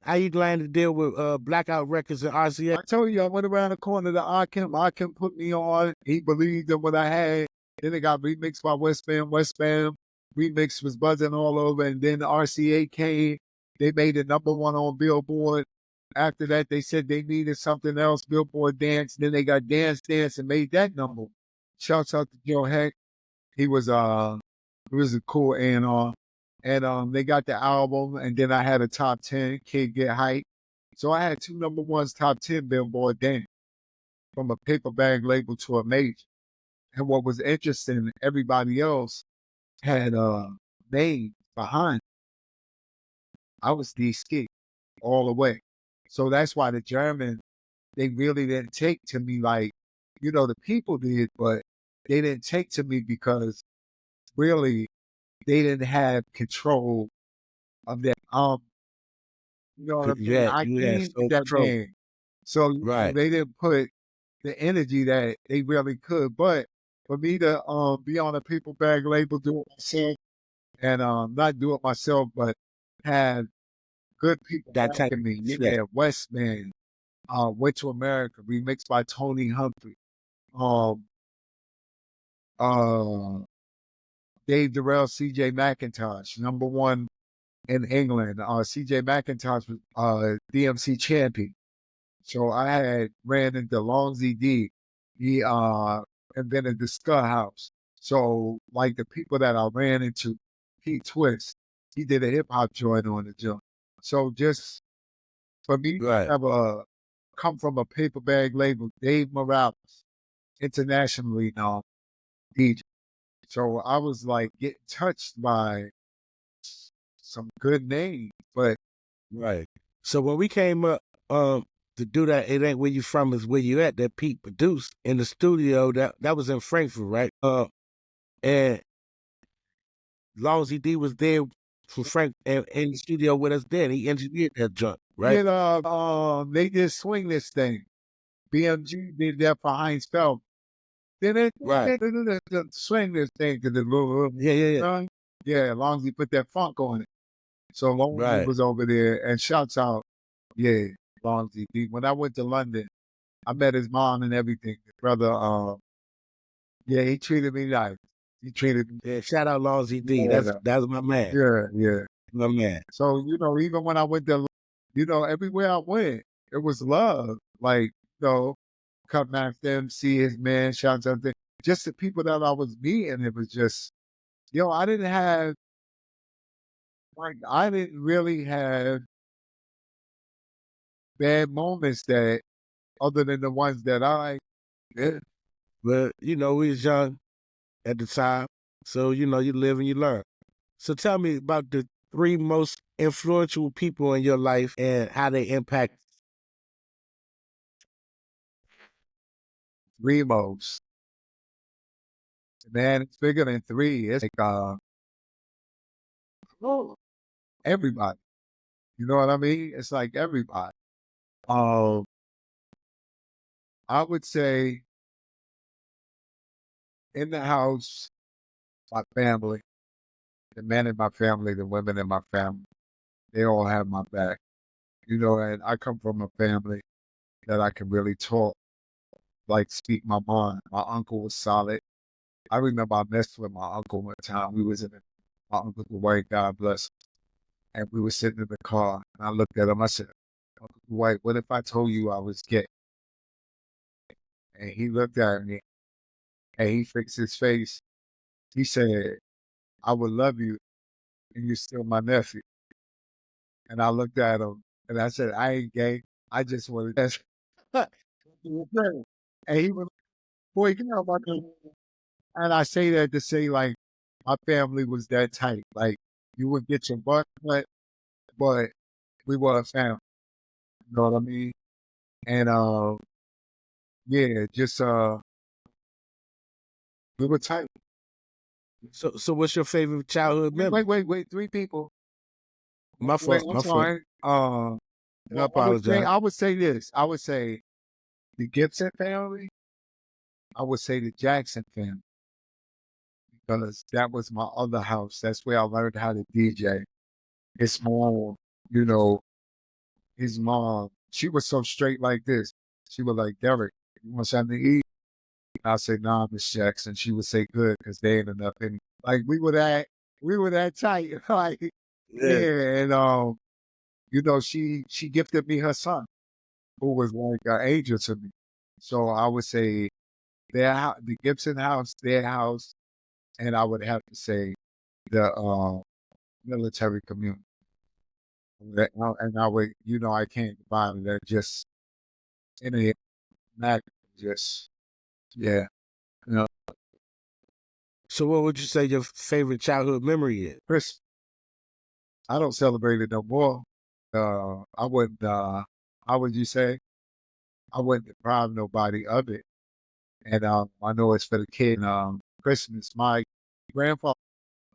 Speaker 1: How you going to deal with Blackout Records and RCA?
Speaker 2: I told you I went around the corner to Akim. Akim put me on. He believed in what I had. Then it got remixed by West Bam. West Bam remix was buzzing all over. And then RCA came. They made it #1 on Billboard. After that, they said they needed something else. Billboard Dance. Then they got Dance Dance and made that number. Shouts out to Joe Heck. He was a cool A&R. And they got the album, and then I had a top 10, Kid Get Hype. So I had 2 #1s, top 10 Billboard Dance from a paper bag label to a major. And what was interesting, everybody else had names behind. I was the skee all the way. So that's why the German, they really didn't take to me like, the people did, but they didn't take to me because really they didn't have control of that. You know what I'm saying? I
Speaker 1: You had
Speaker 2: came with
Speaker 1: so
Speaker 2: that
Speaker 1: control.
Speaker 2: game. So,
Speaker 1: Right.
Speaker 2: they didn't put the energy that they really could. But for me to be on a paper bag label, do it myself, and not do it myself, but have good people
Speaker 1: That type
Speaker 2: backing me.
Speaker 1: of
Speaker 2: Yeah, Westman, Went to America, remixed by Tony Humphrey. Um, uh, Dave Durrell, CJ McIntosh, #1 in England. CJ McIntosh was DMC champion. So I had ran into Long ZD. He invented the Skull House. So like the people that I ran into, He Twist. He did a hip hop joint on the joint. So just for me to
Speaker 1: Right.
Speaker 2: have come from a paper bag label, Dave Morales, internationally now DJ. So I was like getting touched by some good names, but
Speaker 1: Right. So when we came up to do that, It Ain't Where You From Is Where You At, that Pete produced in the studio, that was in Frankfurt, right? And Longsy D was there from Frank and in the studio with us then. He engineered that joint, right?
Speaker 2: they did Swing This Thing. BMG did that for Heinz Feld. Then it
Speaker 1: Right.
Speaker 2: Swing This Thing to the little
Speaker 1: Yeah.
Speaker 2: yeah, as long as he put that funk on it. So Longsy
Speaker 1: Right.
Speaker 2: was over there, and shouts out, yeah, Longsy. When I went to London, I met his mom and everything. His brother, yeah, he treated me nice. He treated me.
Speaker 1: Yeah, shout out Longsy D.
Speaker 2: Yeah,
Speaker 1: That's my man.
Speaker 2: yeah.
Speaker 1: My man.
Speaker 2: So, even when I went to, everywhere I went, it was love. Like, come after him, see his man, shout out there. Just the people that I was meeting, it was just, I didn't really have bad moments that, other than the ones that yeah.
Speaker 1: But we was young at the time. So, you live and you learn. So tell me about the 3 most influential people in your life and how they impact.
Speaker 2: Remos. Man, it's bigger than 3. It's like everybody. You know what I mean? It's like everybody. I would say in the house, my family, the men in my family, the women in my family, they all have my back. And I come from a family that I can really talk, like speak my mind. My uncle was solid. I remember I messed with my uncle one time. We was my uncle's white, God bless him. And we were sitting in the car, and I looked at him. I said, Uncle White, what if I told you I was gay? And he looked at me, and he fixed his face. He said, I would love you, and you're still my nephew. And I looked at him, and I said, I ain't gay. I just want to test. And he was, boy, get out my car. And I say that to say, like, my family was that tight. Like, you would get your butt, but we were a family. You know what I mean? And yeah, just we were tight.
Speaker 1: So what's your favorite childhood memory?
Speaker 2: Wait, 3 people.
Speaker 1: My fault.
Speaker 2: I'm sorry.
Speaker 1: I apologize.
Speaker 2: I would say this. I would say the Gibson family. I would say the Jackson family, because that was my other house. That's where I learned how to DJ. His mom, his mom, she was so straight like this. She was like, Derrick, you want something to eat? I say, nah, Miss Jackson. She would say, good, because they ain't enough in. Like, we were that tight. Like, yeah. And she gifted me her son, who was like an angel to me. So I would say the Gibson house, their house, and I would have to say the military community. And I would, I can't divide it. They're just in a just, yeah.
Speaker 1: So what would you say your favorite childhood memory is?
Speaker 2: Chris, I don't celebrate it no more. I wouldn't, how would you say? I wouldn't deprive nobody of it. And I know it's for the kid. Christmas, my grandfather,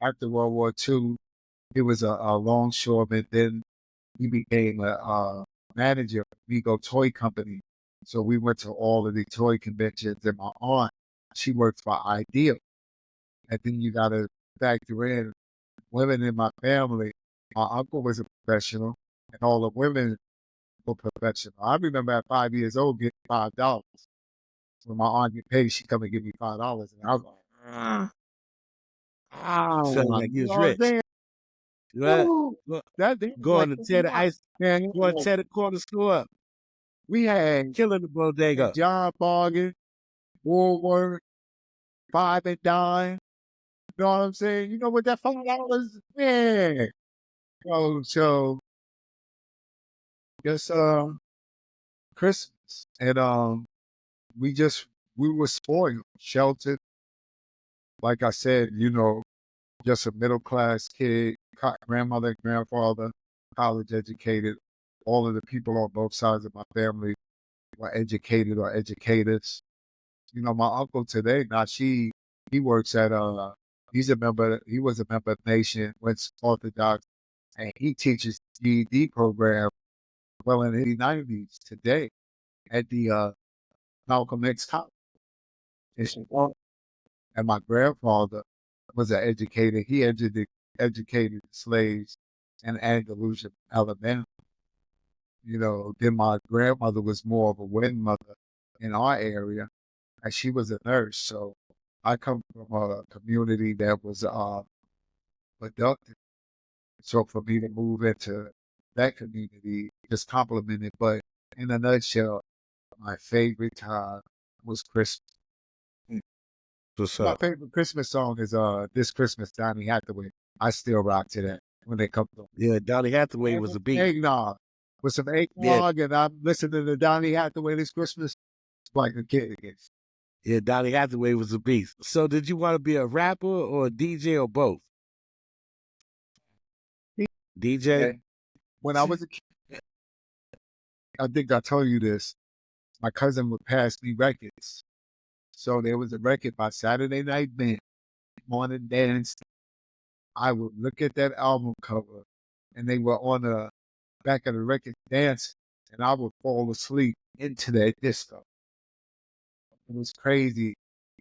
Speaker 2: after World War II, he was a longshoreman. Then he became a manager of Vigo Toy Company. So we went to all of the toy conventions, and my aunt, she worked for Ideal. And then you got to factor in women in my family. My uncle was a professional, and all the women were professional. I remember at 5 years old getting $5. When my aunt get paid, she come and give me $5, and I was like,
Speaker 1: Sound
Speaker 2: oh,
Speaker 1: like you
Speaker 2: you
Speaker 1: was
Speaker 2: know what I'm
Speaker 1: rich.
Speaker 2: saying?
Speaker 1: Right?
Speaker 2: Woo! That
Speaker 1: Going to tear the ice,
Speaker 2: man.
Speaker 1: going to tear the corner store up,
Speaker 2: We had
Speaker 1: killing the bodega.
Speaker 2: John Bargain, Woolworth, Five and Dime. know what I'm saying? You know what that $5, man. So just Christmas. And we just we were spoiled, sheltered. Like I said, just a middle class kid, grandmother and grandfather, college educated. All of the people on both sides of my family were educated or educators. My uncle today, he works at he was a member of Nation, went Orthodox, and he teaches GED program well in the 90s today at the Malcolm X College in Chicago. And my grandfather was an educator. He educated slaves in Andalusia, Alabama. Then my grandmother was more of a wedding mother in our area, and she was a nurse. So I come from a community that was productive. So for me to move into that community just complimented. But in a nutshell, my favorite time was Christmas.
Speaker 1: What's
Speaker 2: My
Speaker 1: up?
Speaker 2: favorite Christmas song is This Christmas, Donny Hathaway. I still rock to that when they come through.
Speaker 1: Yeah, Donny Hathaway was a beast.
Speaker 2: Eggnog. With some
Speaker 1: Yeah,
Speaker 2: eggnog, and I'm listening to Donny Hathaway this Christmas like a kid again.
Speaker 1: yeah, Donny Hathaway was a beast. So did you want to be a rapper or a DJ or both? DJ?
Speaker 2: And when I was a kid, I think I told you this, my cousin would pass me records. So there was a record by Saturday Night Band, Morning Dance. I would look at that album cover, and they were on the back of the record dancing, and I would fall asleep into that disco. It was crazy.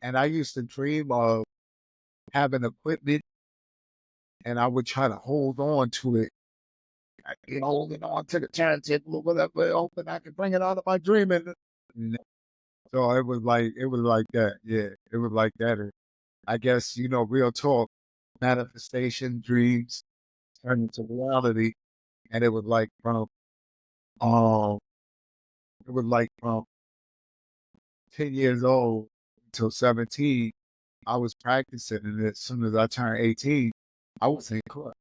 Speaker 2: And I used to dream of having equipment, and I would try to hold on to it. I get holding on to the turntable or whatever, hoping I could bring it out of my dreaming. So it was like that. Yeah, it was like that. And I guess, real talk, manifestation, dreams turn into reality. And um, it was like from 10 years old until 17, I was practicing. And as soon as I turned 18, I was in club.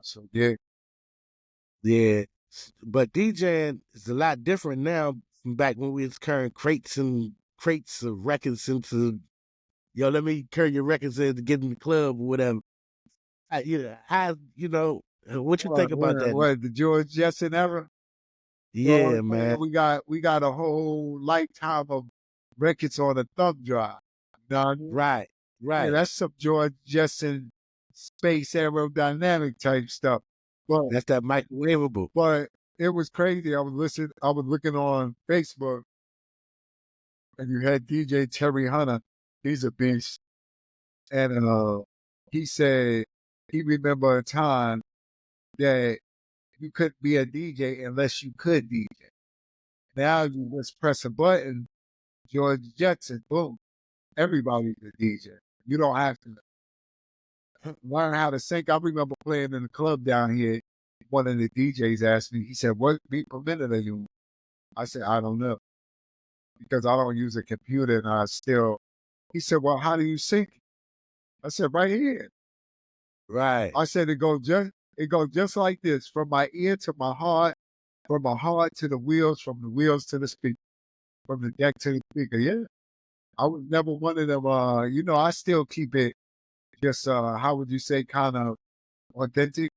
Speaker 2: So yeah,
Speaker 1: Yeah. But DJing is a lot different now from back when we was carrying crates of records into, let me carry your records in to get in the club or whatever. What you think about that?
Speaker 2: what the George Jetson era?
Speaker 1: Yeah, man.
Speaker 2: We got a whole lifetime of records on a thumb drive. You know what I mean?
Speaker 1: Right,
Speaker 2: Yeah,
Speaker 1: right.
Speaker 2: that's some George Jetson space aerodynamic type stuff. But
Speaker 1: That's that microwavable.
Speaker 2: but it was crazy. I was looking on Facebook, and you had DJ Terry Hunter. He's a beast. And he said he remember a time that you couldn't be a DJ unless you could DJ. Now you just press a button, George Jetson, boom, everybody's a DJ. You don't have to learn how to sync. I remember playing in the club down here. One of the DJs asked me, he said, "What beat per minute are you?" I said, "I don't know, because I don't use a computer and I still." He said, "Well, how do you sync?" I said, "Right here."
Speaker 1: Right.
Speaker 2: I said, it goes just like this, from my ear to my heart, from my heart to the wheels, from the wheels to the speaker, from the deck to the speaker. Yeah. I was never one of them, I still keep it just, how would you say, kind of authentic.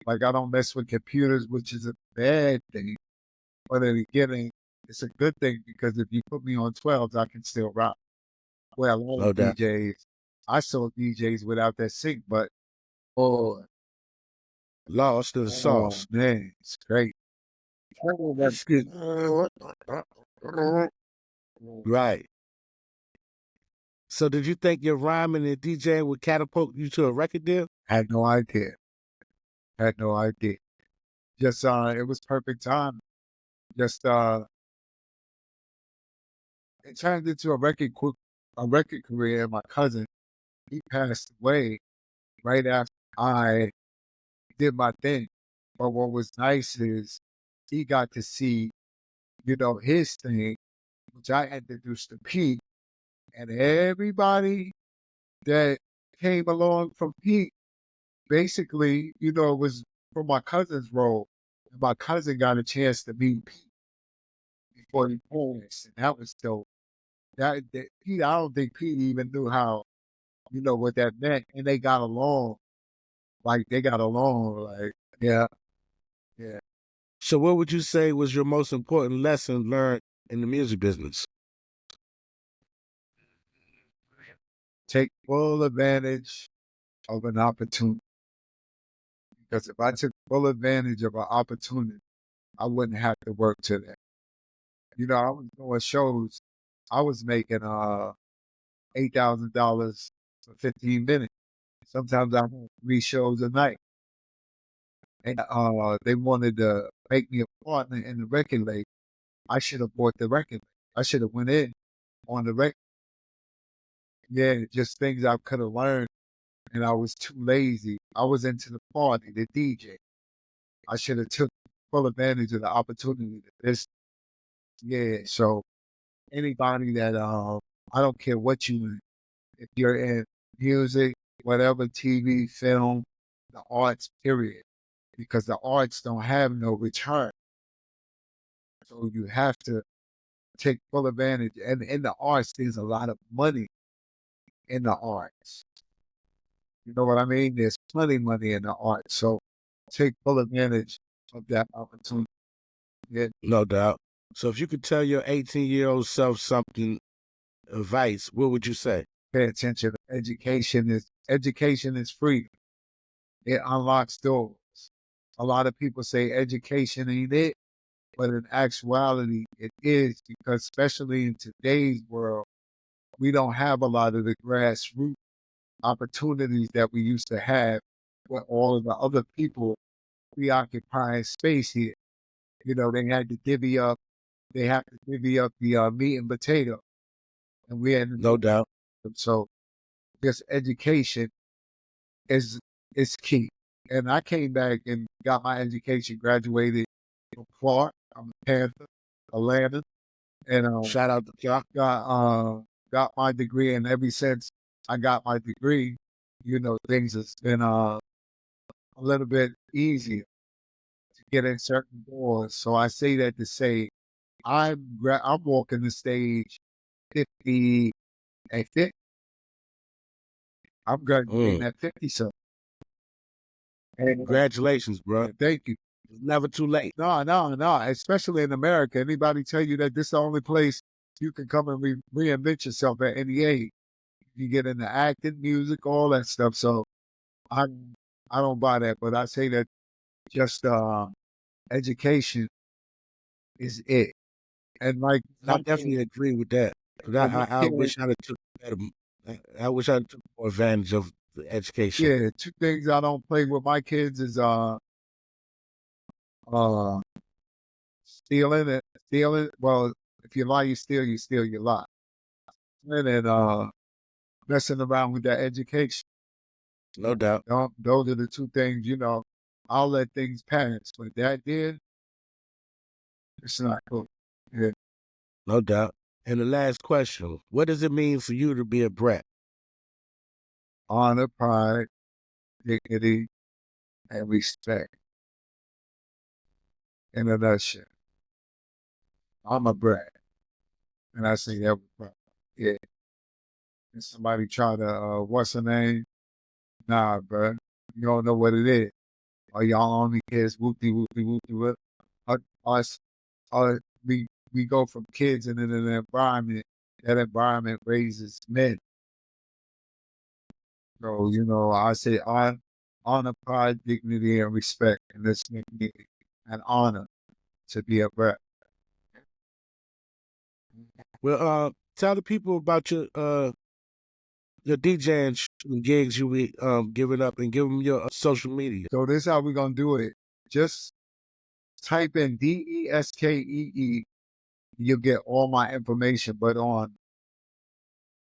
Speaker 2: Like, I don't mess with computers, which is a bad thing. But in the beginning, it's a good thing, because if you put me on 12s, I can still rock. Well, a lot
Speaker 1: No
Speaker 2: of
Speaker 1: doubt.
Speaker 2: DJs, I saw DJs without that sync, but oh,
Speaker 1: Lost in the
Speaker 2: oh
Speaker 1: sauce.
Speaker 2: man, it's great.
Speaker 1: Excuse. Right. So did you think your rhyming and DJing would catapult you to a record deal?
Speaker 2: Had no idea. Had no idea. Just it was perfect time. Just it turned into a record career. My cousin, he passed away right after I did my thing. But what was nice is he got to see, his thing, which I introduced to Pete, and everybody that came along from Pete. Basically, it was from my cousin's role. And my cousin got a chance to meet Pete before he passed, and that was dope. That Pete, I don't think Pete even knew how, what that meant, and they got along. Like they got along, like yeah, yeah.
Speaker 1: So what would you say was your most important lesson learned in the music business?
Speaker 2: Take full advantage of an opportunity. Because if I took full advantage of an opportunity, I wouldn't have to work today. I was doing shows. I was making $8,000 for 15 minutes. Sometimes I had 3 shows a night. And they wanted to make me a partner in the record label. I should have bought the record. I should have went in on the record. Yeah, just things I could have learned, and I was too lazy. I was into the party, the DJ. I should have took full advantage of the opportunity. So anybody that I don't care what you in, if you're in music, whatever, TV, film, the arts, period, because the arts don't have no return. So you have to take full advantage. And in the arts, there's a lot of money in the arts. You know what I mean? There's plenty of money in the arts. So take full advantage of that opportunity. Yeah.
Speaker 1: No doubt. So if you could tell your 18-year-old self something advice, what would you say?
Speaker 2: Pay attention. Education is free. It unlocks doors. A lot of people say education ain't it, but in actuality, it is, because especially in today's world, we don't have a lot of the grassroots opportunities that we used to have with all of the other people preoccupying space here. They had to divvy up. They have to divvy up the meat and potato, and we had
Speaker 1: No doubt.
Speaker 2: so this education is key. And I came back and got my education, graduated from Clark. I'm a Panther, Atlanta, and
Speaker 1: Shout out to Clark.
Speaker 2: got my degree. And ever since I got my degree, things has been a little bit easier to get in certain doors. So I say that to say I'm walking the stage 50 and 50. I'm graduating at 50 something. And
Speaker 1: Congratulations, bro.
Speaker 2: thank you.
Speaker 1: It's never too late.
Speaker 2: No. Especially in America, anybody tell you that this is the only place you can come and reinvent yourself at any age. You get into acting, music, all that stuff. So I don't buy that, but I say that just education is it. And like
Speaker 1: I definitely agree with that. 'Cause I wish I'd have took better. I wish I'd took more advantage of the education.
Speaker 2: yeah, 2 things I don't play with my kids is stealing. Well, if you lie, you steal. You steal, you lie. And then messing around with that education.
Speaker 1: No doubt.
Speaker 2: Those are the 2 things. I'll let things pass, but that did, it's not cool. Yeah.
Speaker 1: No doubt. And the last question, what does it mean for you to be a brat?
Speaker 2: Honor, pride, dignity, and respect. In a nutshell, I'm a brat, and I say that with pride. Yeah. And somebody try to, what's her name? Nah, bro. You don't know what it is. Are y'all only kids? Whoopty, whoopty, whoopty, whoop. Us, we go from kids into an environment. That environment raises men. So, I say honor, pride, dignity, and respect. And this make me an honor to be a brat.
Speaker 1: Well, tell the people about your DJing gigs you be giving up, and give them your social media.
Speaker 2: So this is how we're going to do it. Just type in DESKEE. You'll get all my information. But on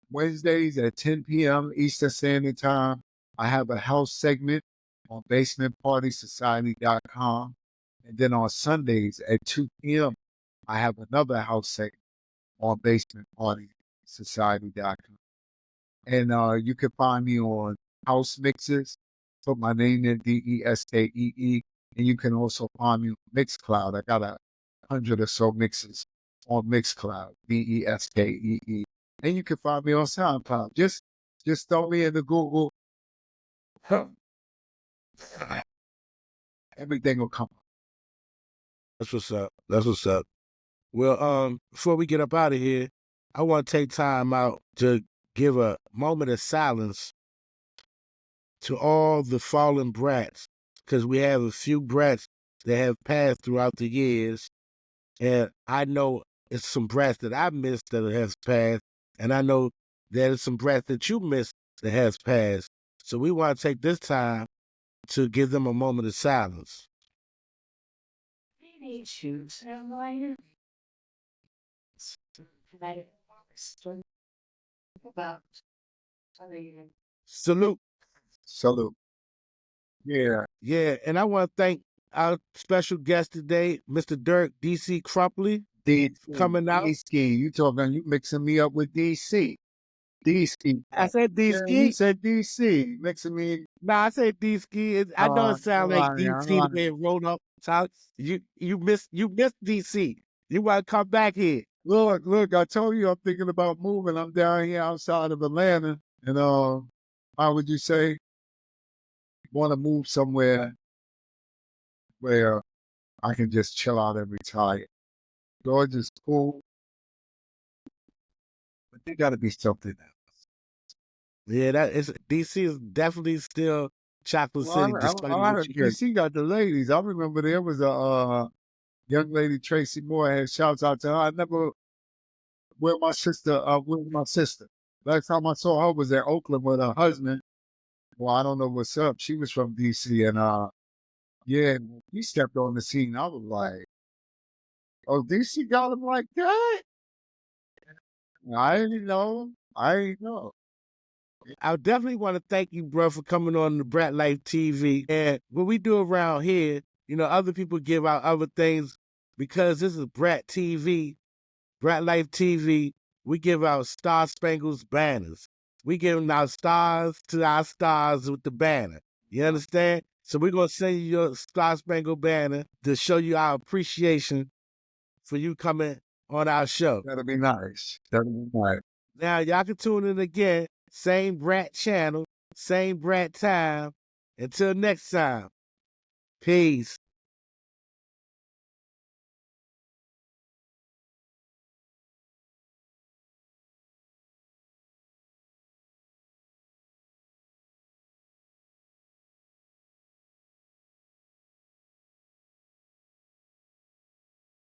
Speaker 2: Wednesdays at 10 p.m. Eastern Standard Time, I have a health segment on basementpartysociety.com. And then on Sundays at 2 p.m., I have another house segment on basementpartysociety.com. And you can find me on House Mixes. Put my name in, Deskee. And you can also find me on Mixcloud. I got 100 or so mixes on Mixcloud, Deskee. And you can find me on SoundCloud. Just throw me in the Google. Everything will come up.
Speaker 1: That's what's up. That's what's up. Well, before we get up out of here, I want to take time out to give a moment of silence to all the fallen brats, because we have a few brats that have passed throughout the years, and I know it's some brats that I missed that has passed, and I know there's some brats that you missed that has passed. So we want to take this time to give them a moment of silence. Salute.
Speaker 2: Salute. Yeah.
Speaker 1: Yeah, and I want to thank our special guest today, Mr. Derrick DC Crumpley, coming out.
Speaker 2: D-Ski. You mixing me up with DC. D-Ski.
Speaker 1: I said
Speaker 2: Yeah,
Speaker 1: D-Ski.
Speaker 2: you said DC. Mixing me.
Speaker 1: Nah, I said D-Ski. I know it sounds like DC the way it rolled up. So you missed DC. You want to come back here.
Speaker 2: Look, I told you I'm thinking about moving. I'm down here outside of Atlanta. And how would you say? Want to move somewhere where I can just chill out and retire. Georgia's cool, but there got to be something else.
Speaker 1: Yeah, DC is definitely still Chocolate City.
Speaker 2: DC got the ladies. I remember there was a young lady, Tracy Moore. Shouts out to her. I never with my sister. Last time I saw her was at Oakland with her husband. Well, I don't know what's up. She was from DC, and yeah, he stepped on the scene. I was like, "Oh, DC got him like that." I didn't know.
Speaker 1: I definitely want to thank you, bro, for coming on the BRAT Life TV. And what we do around here, other people give out other things because this is BRAT TV, BRAT Life TV. We give out Star Spangled banners. We giving out stars to our stars with the banner. You understand? So we're going to send you your Star Spangled banner to show you our appreciation for you coming on our show.
Speaker 2: That'll be nice.
Speaker 1: Now, y'all can tune in again. Same BRAT channel, same BRAT time. Until next time, peace.